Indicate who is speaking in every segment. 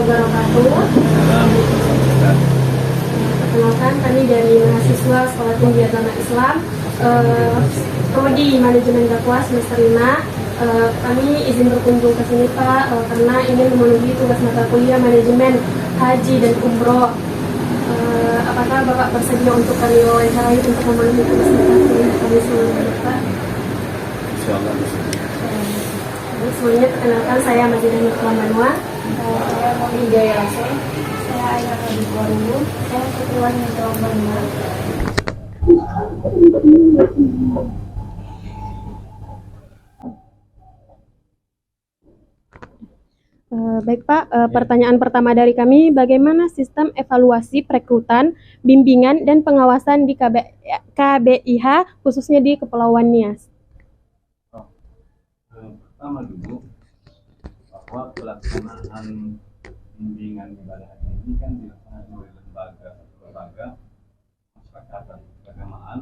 Speaker 1: wabarakatuh. Perkenalkan, kami dari mahasiswa Sekolah Tinggi Agama Islam, Prodi Manajemen Dakwah semester 5. Kami izin berkunjung ke sini Pak karena ingin memenuhi tugas mata kuliah manajemen haji dan umroh. Apakah Bapak bersedia untuk kami wawancarai untuk memenuhi tugas mata kuliah kami semuanya Pak?
Speaker 2: Insyaallah.
Speaker 1: Semuanya perkenalkan, saya Majidah Nurul Manwa.
Speaker 3: Saya Monika Yase. Saya Ayah Radit Warumu. Saya Ketua Nurul Manwa.
Speaker 1: Baik Pak, pertanyaan pertama dari kami, bagaimana sistem evaluasi perekrutan, bimbingan, dan pengawasan di KBIH khususnya di Kepulauan Nias?
Speaker 2: Pertama dulu bahwa pelaksanaan bimbingan ibadah haji ini kan dilaksanakan oleh lembaga masyarakat dan keagamaan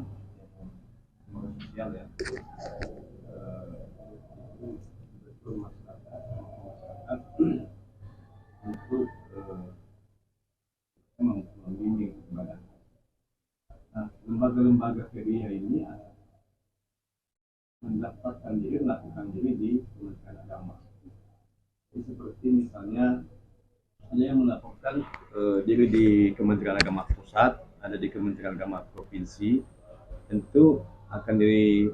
Speaker 2: lembaga sosial ya, betul masyarakat untuk membimbing ibadah. Nah, lembaga-lembaga KBIH ini melakukan diri di Kementerian Agama. Jadi seperti misalnya ada yang melaporkan diri di Kementerian Agama Pusat, ada di Kementerian Agama Provinsi, tentu akan di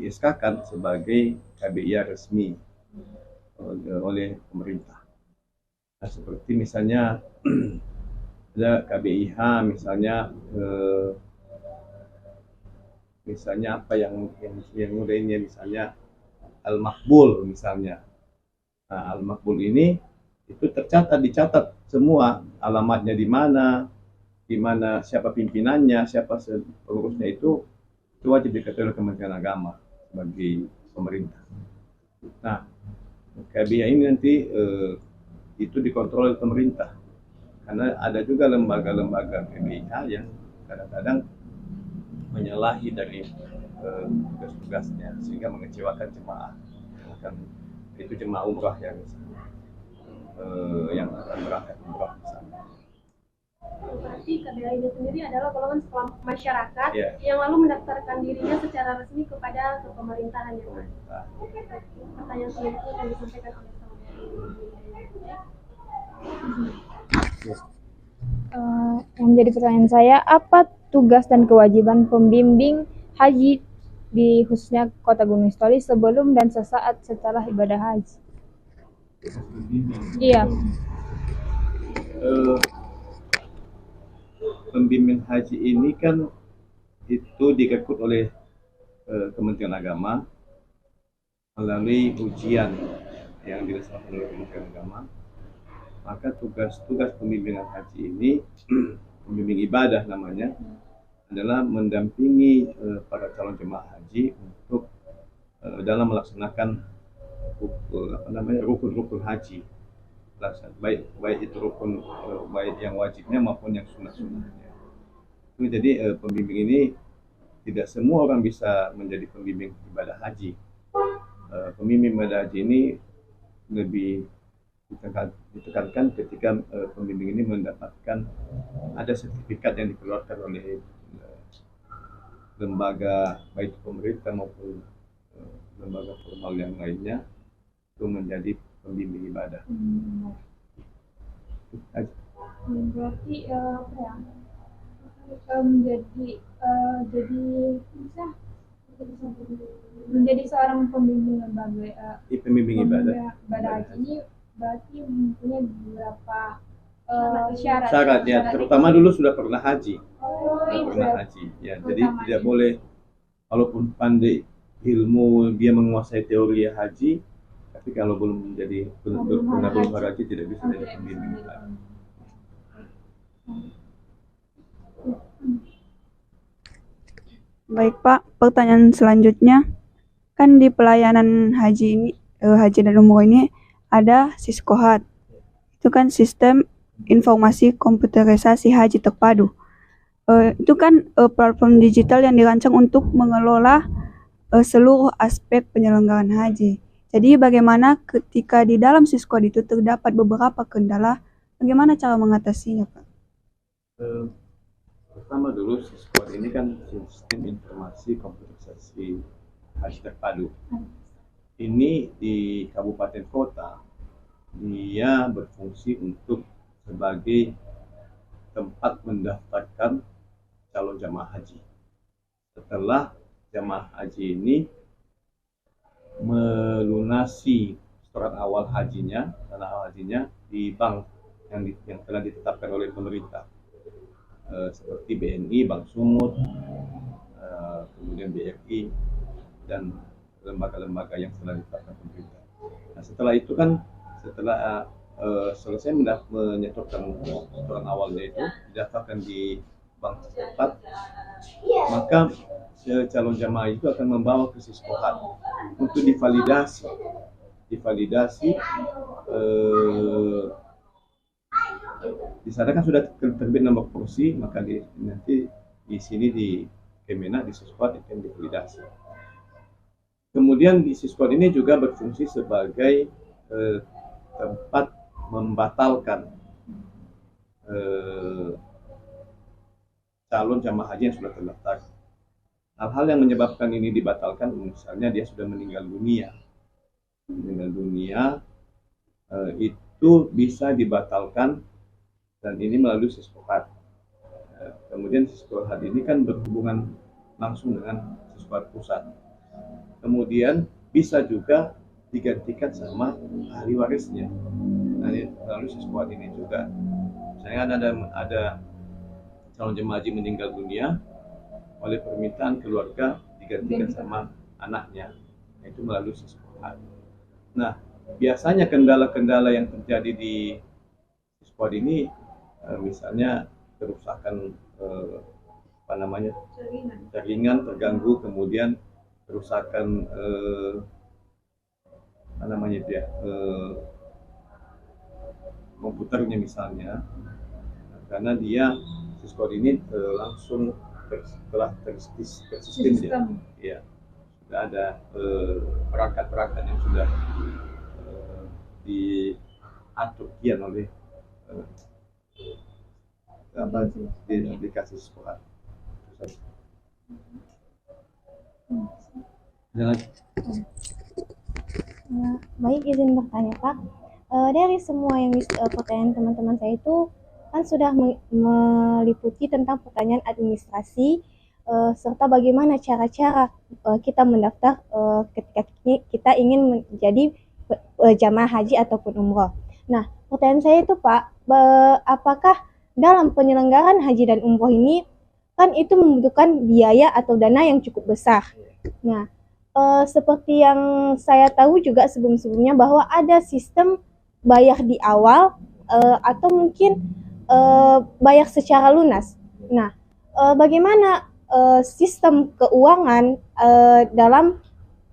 Speaker 2: SK-kan sebagai KBIH resmi oleh pemerintah. Nah, seperti misalnya ada KBIH misalnya apa yang lainnya, misalnya Al-Maqbul misalnya. Nah, Al-Maqbul ini itu dicatat semua alamatnya di mana siapa pimpinannya, siapa pengurusnya, itu wajib diketahui oleh Kementerian Agama sebagai pemerintah. Nah, KBIH ini nanti itu dikontrol oleh pemerintah, karena ada juga lembaga-lembaga KBIH yang kadang-kadang menyalahi dari tugas-tugasnya sehingga mengecewakan jemaah. Itu jemaah umrah yang akan berangkat umrah di sana.
Speaker 1: Berarti KBIH itu sendiri adalah golongan sekolah masyarakat yang lalu mendaftarkan dirinya secara resmi kepada pemerintahan ya Pak. Pertanyaan selanjutnya akan disampaikan oleh
Speaker 3: Yang menjadi pertanyaan saya, apa tugas dan kewajiban pembimbing haji di khususnya Kota Gunung Sitoli sebelum dan sesaat setelah ibadah haji? Iya.
Speaker 2: Pembimbing haji ini kan itu direkrut oleh Kementerian Agama melalui ujian yang dilaksanakan oleh Kementerian Agama. Maka tugas pembimbingan haji ini pembimbing ibadah namanya, adalah mendampingi para calon jemaah haji untuk dalam melaksanakan rukun haji, baik itu rukun baik yang wajibnya maupun yang sunnah-sunnahnya. Jadi pembimbing ini tidak semua orang bisa menjadi pembimbing ibadah haji. Pembimbing ibadah haji ini lebih ditekankan ketika pembimbing ini mendapatkan ada sertifikat yang dikeluarkan oleh lembaga baik pemerintah maupun lembaga formal yang lainnya untuk menjadi pembimbing ibadah.
Speaker 3: Berarti menjadi seorang pembimbing lembaga
Speaker 2: pembimbing ibadah
Speaker 3: haji ini berarti mempunyai beberapa syarat.
Speaker 2: Syaratnya terutama dulu sudah pernah haji. Ya, jadi tidak boleh, walaupun pandai ilmu, dia menguasai teori haji, tapi kalau belum menjadi benar-benar haji tidak bisa jadi pembimbing ibadah.
Speaker 4: Baik Pak, pertanyaan selanjutnya, kan di pelayanan haji ini, haji dan umroh ini ada Siskohat. Itu kan sistem informasi komputerisasi haji terpadu. Itu kan platform digital yang dirancang untuk mengelola seluruh aspek penyelenggaraan haji. Jadi bagaimana ketika di dalam Siskod itu terdapat beberapa kendala, bagaimana cara mengatasinya, Pak?
Speaker 2: Pertama dulu, Siskod ini kan sistem informasi komputerisasi haji terpadu. Ini di kabupaten kota, dia berfungsi untuk sebagai tempat mendaftarkan calon jamaah haji. Setelah jamaah haji ini melunasi setoran awal hajinya, dana awal hajinya di bank yang telah ditetapkan oleh pemerintah, seperti BNI, Bank Sumut, kemudian BRI, dan lembaga-lembaga yang telah ditetapkan pemerintah. Nah, setelah itu kan, setelah selesai menyetorkan setoran awalnya itu, didaftarkan di bank setempat, maka calon jamaah itu akan membawa ke Siskohat untuk divalidasi. Di sana kan sudah terbit nomor kursi, maka nanti di sini di Kemenak, di Siskohat akan divalidasi. Kemudian di Siskohat ini juga berfungsi sebagai tempat membatalkan calon jamaah haji yang sudah terdaftar. Hal-hal yang menyebabkan ini dibatalkan, misalnya dia sudah meninggal dunia, itu bisa dibatalkan, dan ini melalui Siskohat. Kemudian Siskohat ini kan berhubungan langsung dengan Siskohat pusat. Kemudian bisa juga digantikan sama ahli warisnya. Nah, melalui Siskohat ini juga, misalnya ada calon jemaah haji meninggal dunia, oleh permintaan keluarga digantikan sama anaknya, itu melalui Siskohat. Nah, biasanya kendala-kendala yang terjadi di Siskohat ini, misalnya kerusakan jaringan terganggu, kemudian kerusakan komputernya misalnya, karena dia Siskohat ini langsung telah tersistem ya, sudah ada perangkat-perangkat yang sudah diatur kian oleh di aplikasi Siskohat.
Speaker 5: Baik, izin bertanya, Pak. Dari semua yang pertanyaan teman-teman saya itu kan sudah meliputi tentang pertanyaan administrasi, serta bagaimana cara-cara kita mendaftar ketika kita ingin menjadi jamaah haji ataupun umroh. Nah, pertanyaan saya itu, Pak, apakah dalam penyelenggaraan haji dan umroh ini kan itu membutuhkan biaya atau dana yang cukup besar. Nah, seperti yang saya tahu juga sebelum-sebelumnya bahwa ada sistem bayar di awal atau mungkin bayar secara lunas. Nah, bagaimana sistem keuangan dalam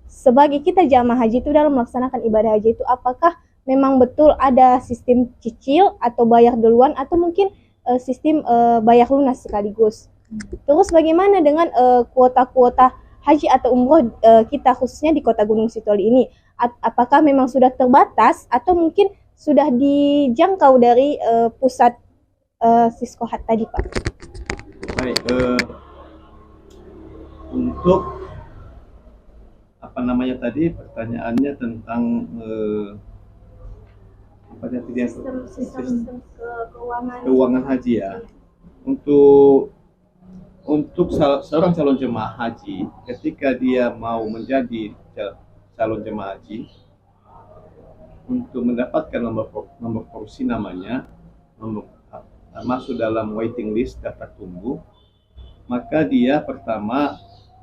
Speaker 5: sebagai kita jamaah haji itu dalam melaksanakan ibadah haji itu, apakah memang betul ada sistem cicil atau bayar duluan atau mungkin sistem bayar lunas sekaligus? Terus bagaimana dengan kuota-kuota haji atau umroh kita khususnya di Kota Gunung Sitoli ini? Apakah memang sudah terbatas atau mungkin sudah dijangkau dari pusat Siskohat tadi, Pak?
Speaker 2: Baik, untuk tadi pertanyaannya tentang sistem keuangan haji ya. Untuk seorang calon jemaah haji, ketika dia mau menjadi calon jemaah haji, untuk mendapatkan nomor kursi namanya, masuk dalam waiting list daftar tunggu, maka dia pertama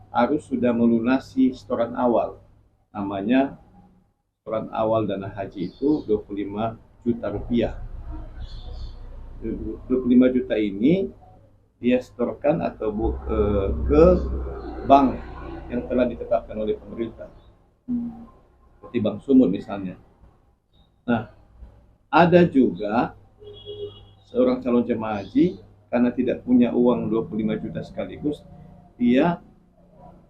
Speaker 2: harus sudah melunasi setoran awal. Namanya setoran awal dana haji itu 25 juta rupiah. 25 juta ini dia setorkan atau ke bank yang telah ditetapkan oleh pemerintah, seperti Bank Sumut misalnya. Nah, ada juga seorang calon jemaah haji karena tidak punya uang 25 juta sekaligus, dia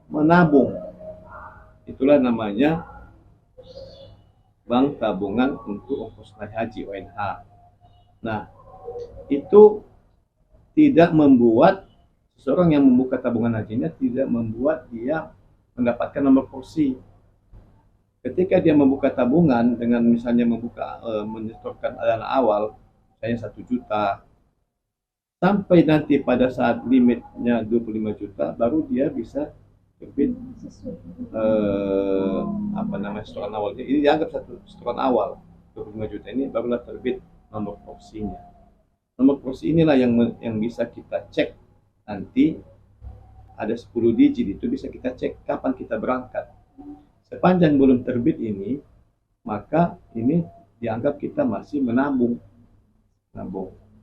Speaker 2: menabung. Itulah namanya bank tabungan untuk ongkos naik haji (ONH). Nah, itu tidak membuat seseorang yang membuka tabungan hajinya tidak membuat dia mendapatkan nomor porsi. Ketika dia membuka tabungan dengan misalnya menyetorkan dana awal, misalnya 1 juta, sampai nanti pada saat limitnya 25 juta, baru dia bisa terbit setoran awalnya. Ini dianggap satu setoran awal 25 juta ini barulah terbit nomor porsinya. Nomor porsi inilah yang bisa kita cek nanti, ada 10 digit, itu bisa kita cek kapan kita berangkat. Sepanjang belum terbit ini, maka ini dianggap kita masih menabung.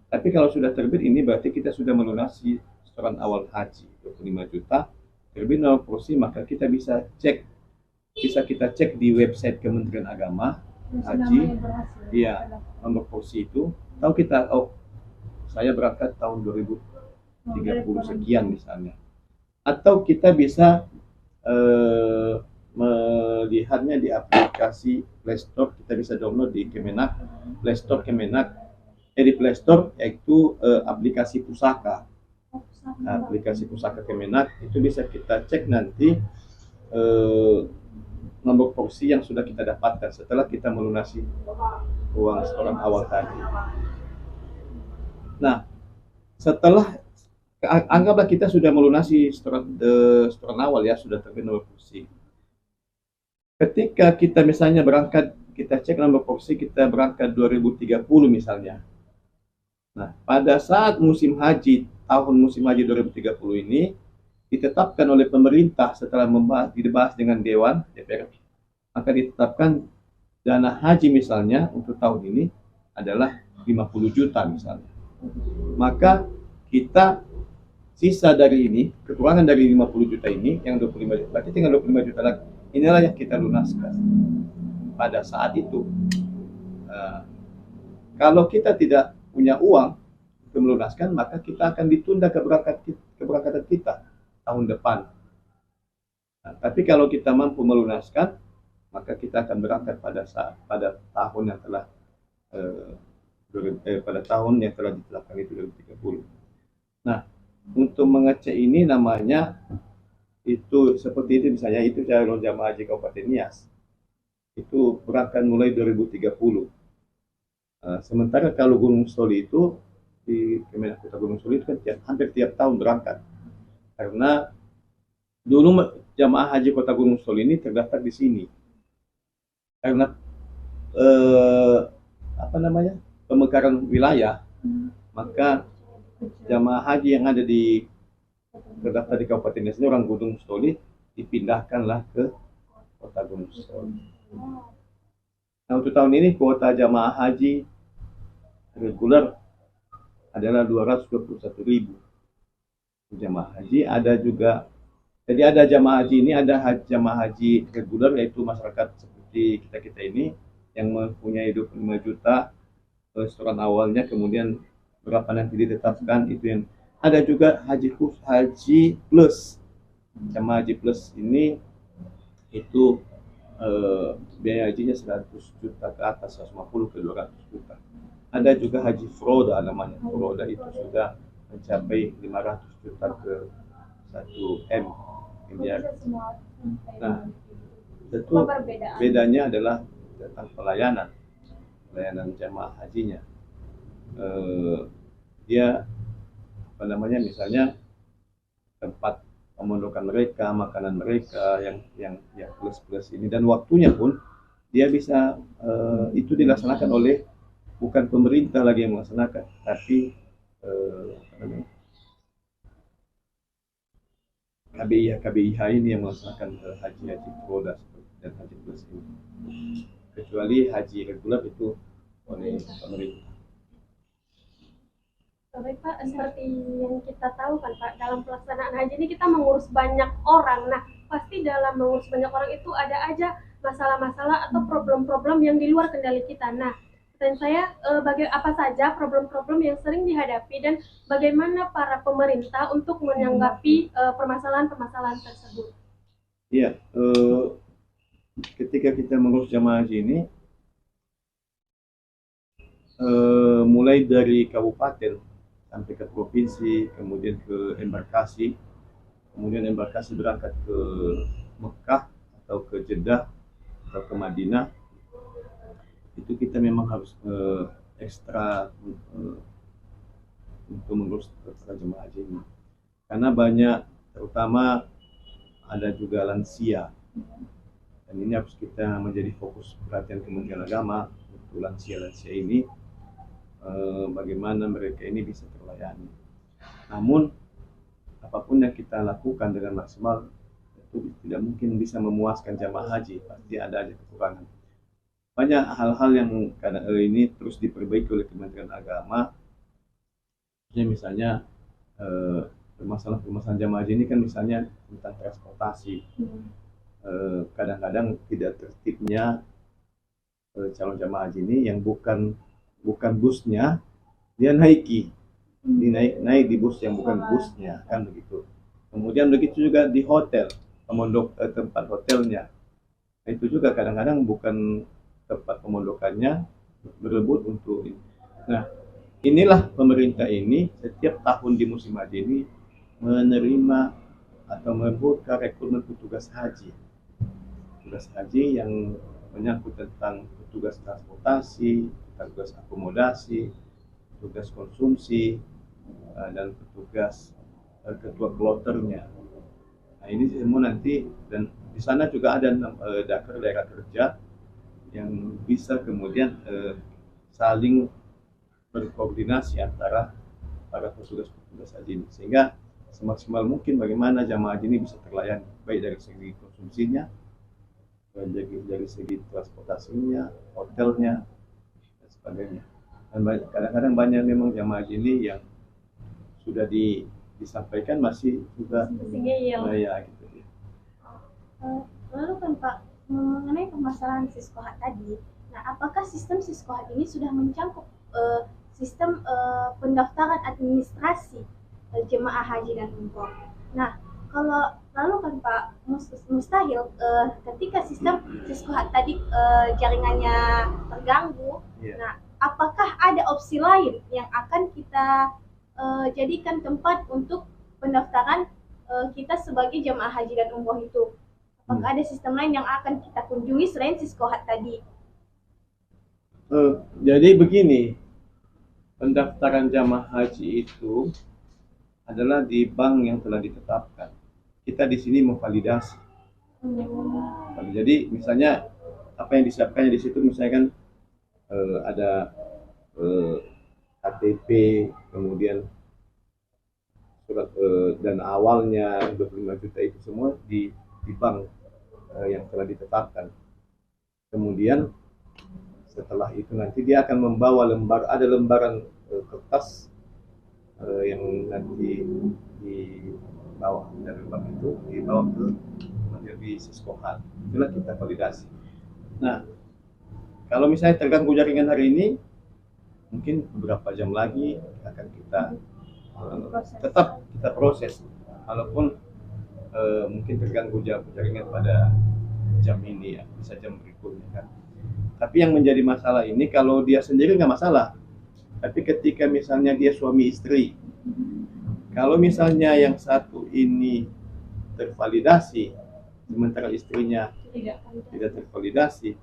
Speaker 2: Tapi kalau sudah terbit ini berarti kita sudah melunasi setoran awal haji 25 juta, terbit nomor porsi, maka kita bisa kita cek di website Kementerian Agama Haji. Iya, nomor porsi itu tahu kita, saya berangkat tahun 2030 sekian misalnya. Atau kita bisa melihatnya di aplikasi Play Store, kita bisa download di Kemenak, Play Store Kemenak, di Play Store, yaitu aplikasi pusaka. Aplikasi pusaka Kemenak itu bisa kita cek nanti nomor porsi yang sudah kita dapatkan setelah kita melunasi uang setoran awal tadi. Nah, setelah anggaplah kita sudah melunasi setoran awal ya, sudah terbit nomor porsi. Ketika kita misalnya berangkat, kita cek nomor porsi, kita berangkat 2030 misalnya. Nah, pada saat musim haji 2030 ini ditetapkan oleh pemerintah setelah dibahas dengan Dewan DPR, maka ditetapkan dana haji misalnya untuk tahun ini adalah 50 juta misalnya. Maka kita sisa dari ini, kekurangan dari 50 juta ini yang 25 juta, berarti tinggal 25 juta lagi. Inilah yang kita lunaskan pada saat itu. Kalau kita tidak punya uang untuk melunaskan, maka kita akan ditunda keberangkatan kita tahun depan. Tapi kalau kita mampu melunaskan, maka kita akan berangkat pada tahun yang telah ditetapkan itu 2030. Nah, untuk mengecek ini namanya itu seperti itu, misalnya itu calon jamaah haji Kabupaten Nias itu berangkat mulai 2030. Sementara kalau Gunung Soli itu di Kemenak Kota Gunung Soli itu kan hampir tiap tahun berangkat, karena dulu jamaah haji Kota Gunung Soli ini terdaftar di sini karena pemekaran wilayah, maka jamaah haji yang ada terdaftar di Kabupaten Nias ini orang Gunung Soli dipindahkanlah ke Kota Gunung Soli. Nah, untuk tahun ini kuota jamaah haji reguler adalah 221.000 jamaah haji. Ada juga, jadi ada jamaah haji ini, ada jamaah haji reguler, yaitu masyarakat seperti kita ini yang mempunyai 25 juta setoran awalnya, kemudian berapa nanti ditetapkan itu yang ada. Juga haji plus, jamaah haji plus ini itu biaya hajinya 100 juta ke atas, 150 ke 200 juta. Ada juga haji Froda namanya. Froda itu sudah mencapai 500 juta ke 1 M miliar. Nah, tentu bedanya adalah tentang pelayanan jamaah hajinya. Dia misalnya tempat pemondokan mereka, makanan mereka yang plus ini, dan waktunya pun dia bisa itu dilaksanakan oleh bukan pemerintah lagi yang melaksanakan, tapi KBIH ini yang melaksanakan haji Froda dan haji plus ini. Kecuali haji reguler itu oleh pemerintah.
Speaker 1: Baik Pak, seperti yang kita tahu kan Pak, dalam pelaksanaan haji ini kita mengurus banyak orang. Nah, pasti dalam mengurus banyak orang itu ada aja masalah-masalah atau problem-problem yang di luar kendali kita. Nah, pertanyaan saya, apa saja problem-problem yang sering dihadapi dan bagaimana para pemerintah untuk menanggapi permasalahan-permasalahan tersebut?
Speaker 2: Iya, ketika kita mengurus jamaah haji ini, mulai dari kabupaten sampai ke provinsi, kemudian ke embarkasi, kemudian embarkasi berangkat ke Mekah atau ke Jeddah atau ke Madinah, itu kita memang harus ekstra untuk mengurus para jemaah haji ini, karena banyak, terutama ada juga lansia, dan ini harus kita menjadi fokus perhatian Kementerian Agama untuk lansia-lansia ini, bagaimana mereka ini bisa terlayani. Namun apapun yang kita lakukan dengan maksimal itu tidak mungkin bisa memuaskan jamaah haji, pasti ada aja kekurangan. Banyak hal-hal yang kadang ini terus diperbaiki oleh Kementerian Agama. Misalnya permasalahan jamaah haji ini kan misalnya tentang transportasi. Kadang-kadang tidak tertibnya calon jamaah haji ini yang bukan busnya dia naik di bus yang bukan busnya, kan begitu. Kemudian begitu juga di hotel, tempat hotelnya, itu juga kadang-kadang bukan tempat pemondokannya, berebut untuk ini. Nah, inilah pemerintah ini setiap tahun di musim haji ini menerima atau membuka rekrutmen petugas haji yang menyangkut tentang petugas transportasi, petugas akomodasi, petugas konsumsi, dan petugas ketua kloternya. Nah, ini semua nanti, dan di sana juga ada dakar daerah kerja yang bisa kemudian saling berkoordinasi antara para petugas haji ini, sehingga semaksimal mungkin bagaimana jamaah haji ini bisa terlayani, baik dari segi konsumsinya, dari segi transportasinya, hotelnya, dan sebagainya. Dan kadang-kadang banyak memang jamaah haji ini yang sudah disampaikan masih juga ya gitu ya.
Speaker 5: Lalu kan Pak, mengenai permasalahan siskohat tadi, nah apakah sistem siskohat ini sudah mencakup sistem pendaftaran administrasi jemaah haji dan umroh? Nah, kalau lalu kan Pak, mustahil ketika sistem siskohat tadi jaringannya terganggu, nah apakah ada opsi lain yang akan kita jadikan tempat untuk pendaftaran kita sebagai jemaah haji dan umroh itu? Apakah ada sistem lain yang akan kita kunjungi selain siskohat tadi?
Speaker 2: Jadi begini, pendaftaran jamaah haji itu adalah di bank yang telah ditetapkan. Kita di sini memvalidasi. Jadi misalnya apa yang disiapkan di situ, misalkan ada KTP, kemudian surat dan awalnya 25 juta, itu semua di bank yang telah ditetapkan. Kemudian setelah itu nanti dia akan membawa ada lembaran kertas yang nanti dibawa dari bank itu, dibawa ke menjadi siskohat. Itulah kita validasi. Nah, kalau misalnya terganggu jaringan hari ini, mungkin beberapa jam lagi akan kita tetap kita proses, walaupun mungkin terganggu jaringan pada jam ini ya, bisa jam berikutnya kan. Tapi yang menjadi masalah ini, kalau dia sendiri nggak masalah, tapi ketika misalnya dia suami istri, kalau misalnya yang satu ini tervalidasi sementara istrinya tidak tervalidasi,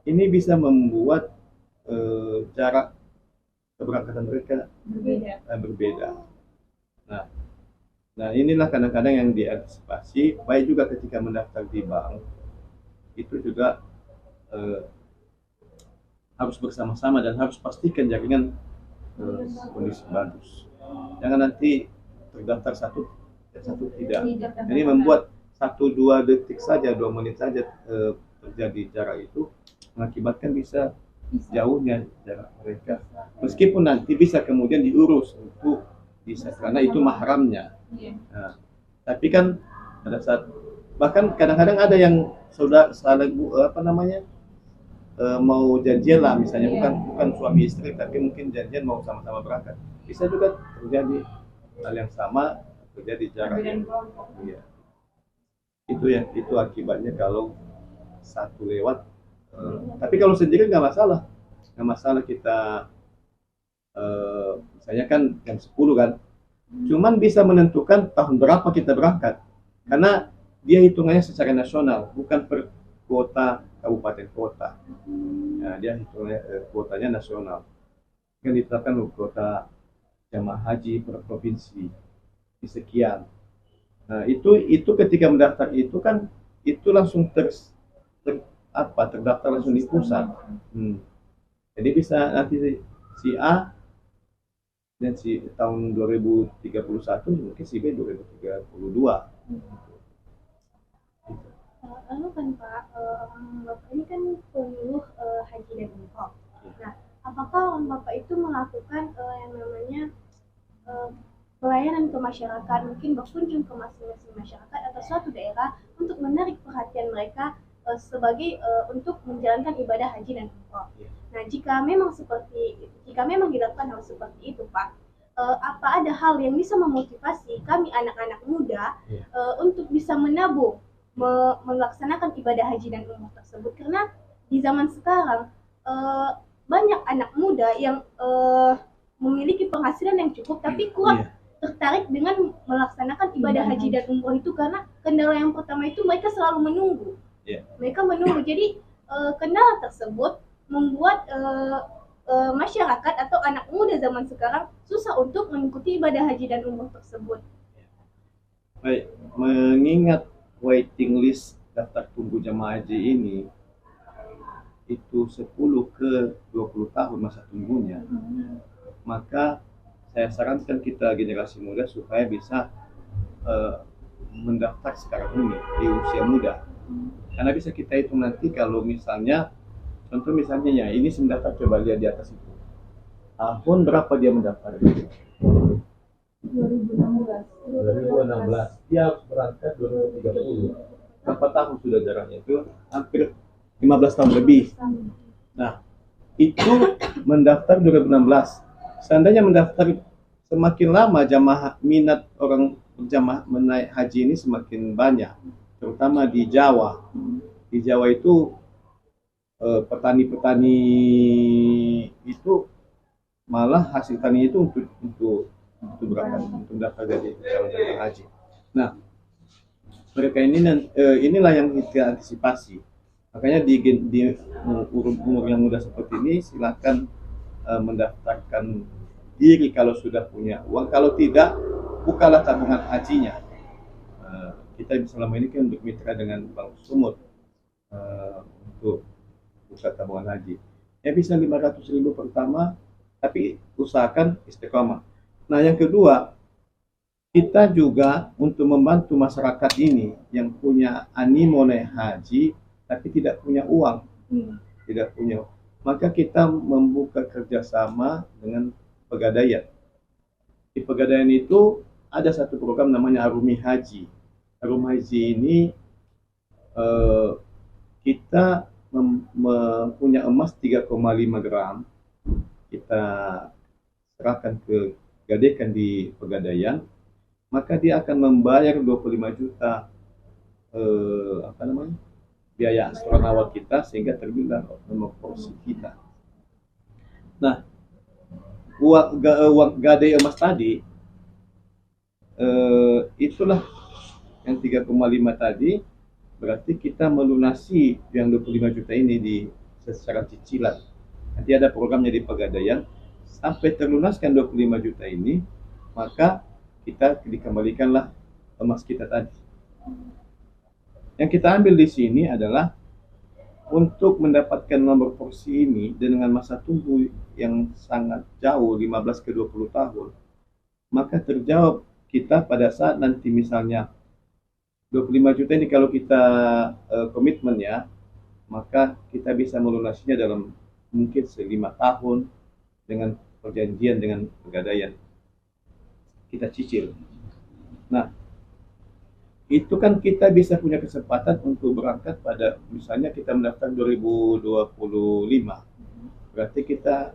Speaker 2: ini bisa membuat jarak keberangkatan mereka berbeda. Nah, inilah kadang-kadang yang diantisipasi, baik juga ketika mendaftar di bank, itu juga harus bersama-sama dan harus pastikan jaringan kondisi bagus. Jangan nanti terdaftar satu tidak. Ini membuat 1-2 detik saja, 2 menit saja terjadi jarak itu, mengakibatkan bisa jauhnya jarak mereka. Meskipun nanti bisa kemudian diurus untuk bisa, karena itu mahramnya. Nah, tapi kan pada saat, bahkan kadang-kadang ada yang sudah saling mau janjian lah, misalnya bukan suami istri, tapi mungkin janjian mau sama-sama berangkat, bisa juga terjadi hal yang sama, terjadi jarak. Iya. Itu akibatnya kalau satu lewat. Tapi kalau sendiri nggak masalah kita Misalnya kan jam 10 kan, cuman bisa menentukan tahun berapa kita berangkat, karena dia hitungannya secara nasional, bukan per kuota kabupaten kota. Nah, dia hitungannya kuotanya nasional. Kan ditetapkan kuota jamaah haji per provinsi di sekian. Nah, itu ketika mendaftar itu kan itu langsung terdaftar langsung di pusat. Jadi bisa nanti si A dan si tahun 2031 mungkin si B 2032.
Speaker 5: Lalu kan Pak, orang Bapak ini kan penyuluh haji dan umroh. Nah, apakah orang Bapak itu melakukan yang namanya pelayanan ke masyarakat, mungkin berkunjung ke masing-masing masyarakat atau suatu daerah untuk menarik perhatian mereka sebagai untuk menjalankan ibadah haji dan umroh. Nah, jika memang dilakukan hal seperti itu, Pak, apa ada hal yang bisa memotivasi kami anak-anak muda untuk bisa menabung melaksanakan ibadah haji dan umroh tersebut? Karena di zaman sekarang banyak anak muda yang memiliki penghasilan yang cukup tapi kurang tertarik dengan melaksanakan ibadah haji dan umroh itu, karena kendala yang pertama itu mereka selalu menunggu. Mereka menunggu, jadi kendala tersebut membuat masyarakat atau anak muda zaman sekarang susah untuk mengikuti ibadah haji dan umroh tersebut.
Speaker 2: Baik, mengingat waiting list daftar tunggu jamaah haji ini itu 10 ke 20 tahun masa tunggunya, maka saya sarankan kita generasi muda supaya bisa mendaftar sekarang ini di usia muda, karena bisa kita hitung nanti kalau misalnya contoh misalnya ya ini mendaftar, coba lihat di atas itu tahun berapa dia mendaftar. 2016 dia harus berangkat 2030, berapa tahun sudah jaraknya? Itu hampir 15 tahun lebih. Nah, itu mendaftar 2016. Seandainya mendaftar semakin lama, jamaah minat orang berjamaah menaik haji ini semakin banyak, terutama di Jawa. Di Jawa itu petani-petani itu malah hasil tani itu untuk berangkat untuk daftar jadi calon jamaah haji. Nah, mereka inilah yang kita antisipasi. Makanya di umur yang muda seperti ini silakan mendaftarkan diri kalau sudah punya uang. Kalau tidak, bukalah tabungan hajinya. Kita selama ini kan bermitra dengan Bank Sumut untuk buka tabungan haji. Ya bisa 500.000 pertama, tapi usahakan istiqomah. Nah, yang kedua, kita juga untuk membantu masyarakat ini yang punya animo naik haji tapi tidak punya uang, maka kita membuka kerjasama dengan Pegadaian. Di Pegadaian itu ada satu program namanya Arumi Haji. Arumi Haji ini kita punya emas 3,5 gram, kita serahkan ke gadekan di Pegadaian, maka dia akan membayar 25 juta biaya angsuran awal kita sehingga terbilang nomor porsi kita. Nah, uang gadai emas tadi itulah yang 3,5 tadi, berarti kita melunasi yang 25 juta ini secara cicilan. Nanti ada programnya di Pegadaian, sampai terlunaskan 25 juta ini, maka kita dikembalikanlah emas kita tadi. Yang kita ambil di sini adalah untuk mendapatkan nomor porsi ini dengan masa tunggu yang sangat jauh, 15 ke 20 tahun, maka terjawab kita pada saat nanti misalnya 25 juta ini kalau kita komitmen ya, maka kita bisa melunasinya dalam mungkin 5 tahun dengan perjanjian dengan Pegadaian. Kita cicil. Nah, itu kan kita bisa punya kesempatan untuk berangkat pada misalnya kita mendaftar 2025. Berarti kita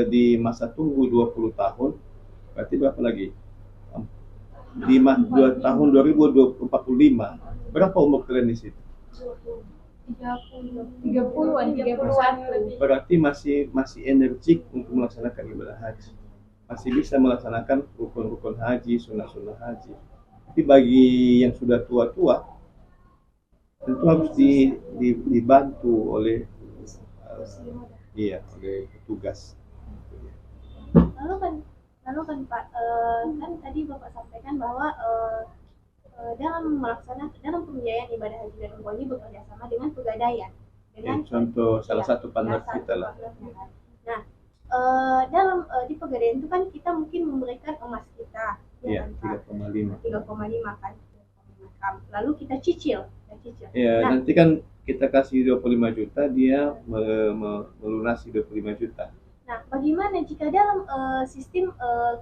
Speaker 2: di masa tunggu 20 tahun, berarti berapa lagi? Tahun 2045. Berapa umur kalian di situ?
Speaker 3: 30-an,
Speaker 1: 30-an lebih.
Speaker 2: Berarti masih energik untuk melaksanakan ibadah haji, masih bisa melaksanakan rukun-rukun haji, sunnah-sunnah haji. Tapi bagi yang sudah tua-tua tentu harus dibantu oleh oleh petugas.
Speaker 5: Lalu kan Pak, kan tadi Bapak sampaikan bahwa dalam pembiayaan ibadah haji dan umroh ini bekerja sama dengan pegadaian.
Speaker 2: Contoh salah satu partner kita lah.
Speaker 5: Nah, di pegadaian itu kan kita mungkin memberikan emas kita,
Speaker 2: Iya, 3,5.
Speaker 5: 3,5 kan. Lalu kita cicil.
Speaker 2: Ya, nanti kan kita kasih 25 juta, dia melunasi 25 juta.
Speaker 5: Nah, bagaimana jika dalam sistem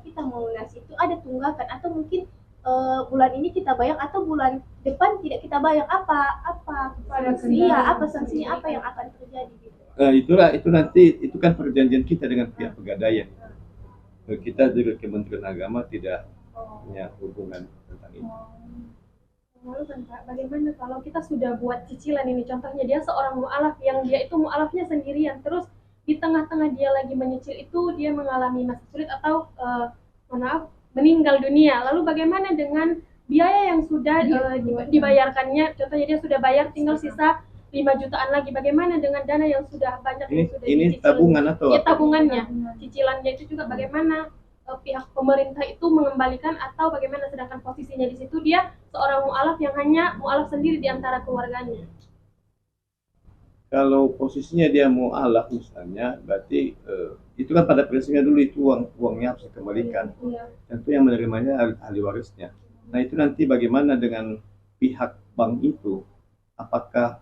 Speaker 5: kita melunasi itu ada tunggakan atau mungkin bulan ini kita bayar atau bulan depan tidak kita bayar, apa sanksinya, apa yang akan terjadi gitu.
Speaker 2: Itu nanti itu kan perjanjian kita dengan pihak pegadaian. Kita dari Kementerian Agama tidak punya hubungan tentang itu.
Speaker 1: Lalu kan Pak, bagaimana kalau kita sudah buat cicilan ini, contohnya dia seorang mu'alaf yang dia itu mu'alafnya sendirian, terus di tengah-tengah dia lagi menyicil itu dia mengalami masa sulit atau meninggal dunia. Lalu bagaimana dengan biaya yang sudah dibayarkannya? Contohnya dia sudah bayar, tinggal sisa 5 jutaan lagi. Bagaimana dengan dana yang sudah banyak yang sudah
Speaker 2: ini
Speaker 1: dicicil?
Speaker 2: tabungan atau
Speaker 1: ya, tabungannya, cicilannya itu juga bagaimana pihak pemerintah itu mengembalikan, atau bagaimana sedangkan posisinya di situ dia seorang mu'alaf yang hanya mu'alaf sendiri di antara keluarganya?
Speaker 2: Kalau posisinya dia mu'alaf misalnya, berarti itu kan pada prinsipnya dulu itu uangnya harus dikembalikan. Tentu yang menerimanya ahli warisnya. Nah itu nanti bagaimana dengan pihak bank itu, apakah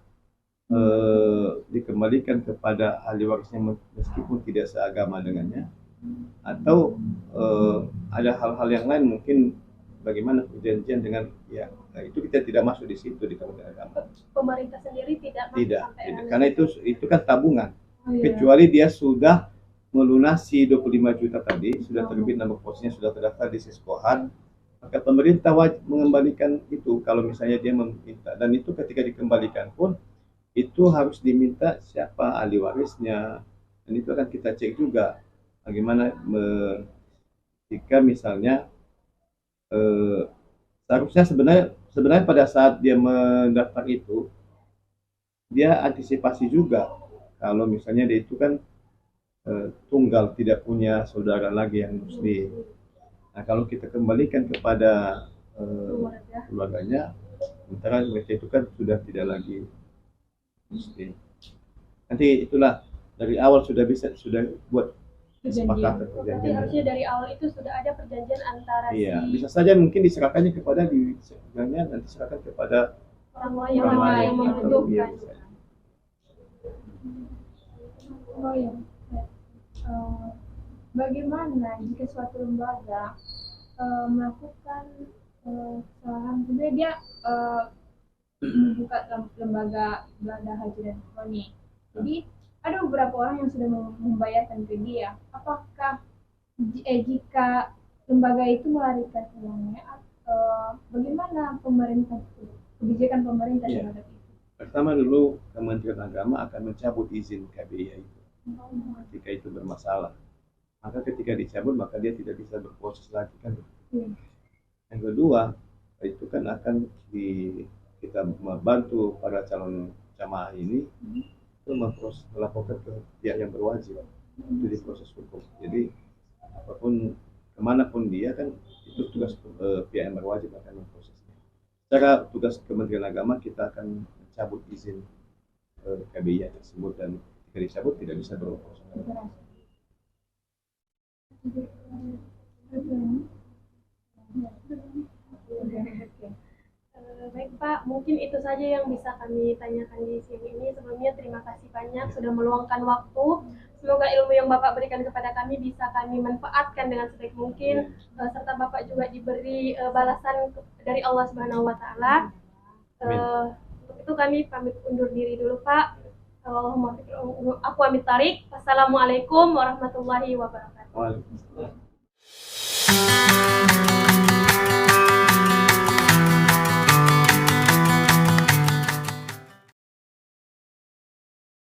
Speaker 2: dikembalikan kepada ahli warisnya meskipun tidak seagama dengannya, atau ada hal-hal yang lain, mungkin bagaimana perjanjian dengan itu kita tidak masuk di situ di Kementerian Agama.
Speaker 1: Pemerintah sendiri tidak
Speaker 2: Karena itu kan tabungan. Kecuali dia sudah melunasi 25 juta tadi, sudah terbit nama posnya, sudah terdaftar di Siskohat, maka pemerintah wajib mengembalikan itu kalau misalnya dia meminta. Dan itu ketika dikembalikan pun itu harus diminta siapa ahli warisnya, dan itu akan kita cek juga bagaimana jika misalnya seharusnya sebenarnya pada saat dia mendaftar itu dia antisipasi juga kalau misalnya dia itu kan tunggal, tidak punya saudara lagi yang muslim. Nah kalau kita kembalikan kepada keluarganya, sementara mereka itu kan sudah tidak lagi muslim. Nanti itulah dari awal sudah buat kesepakatan perjanjian.
Speaker 1: Jadi harusnya dari awal itu sudah ada perjanjian antara
Speaker 2: Bisa saja mungkin diserahkannya kepada nanti serahkan kepada
Speaker 1: orang lain yang membutuhkan.
Speaker 3: Bagaimana jika suatu lembaga melakukan kesalahan, sebenarnya dia membuka lembaga ibadah haji dan umroh nih. Jadi ada beberapa orang yang sudah membayarkan ke dia. Apakah jika lembaga itu melarikan uangnya, bagaimana kebijakan pemerintah terhadap itu?
Speaker 2: Pertama dulu Kementerian Agama akan mencabut izin KBIA itu ketika itu bermasalah. Maka ketika dicabut maka dia tidak bisa berproses lagi kan. Yang kedua itu kan akan kita membantu para calon jamaah ini itu melaporkan ke pihak yang berwajib itu di proses hukum. Jadi apapun kemanapun dia kan itu tugas pihak yang berwajib akan memprosesnya. Secara tugas Kementerian Agama kita akan mencabut izin KBIA tersebut, dan ketika dicabut tidak bisa berproses.
Speaker 1: Baik Pak, mungkin itu saja yang bisa kami tanyakan di sini ini. Sebelumnya terima kasih banyak sudah meluangkan waktu. Semoga ilmu yang Bapak berikan kepada kami bisa kami manfaatkan dengan sebaik mungkin, serta Bapak juga diberi balasan dari Allah Subhanahu wa taala. Untuk itu kami pamit undur diri dulu Pak. Aku Amit Tarik. Wassalamualaikum warahmatullahi wabarakatuh.
Speaker 2: Waalaikumsalam.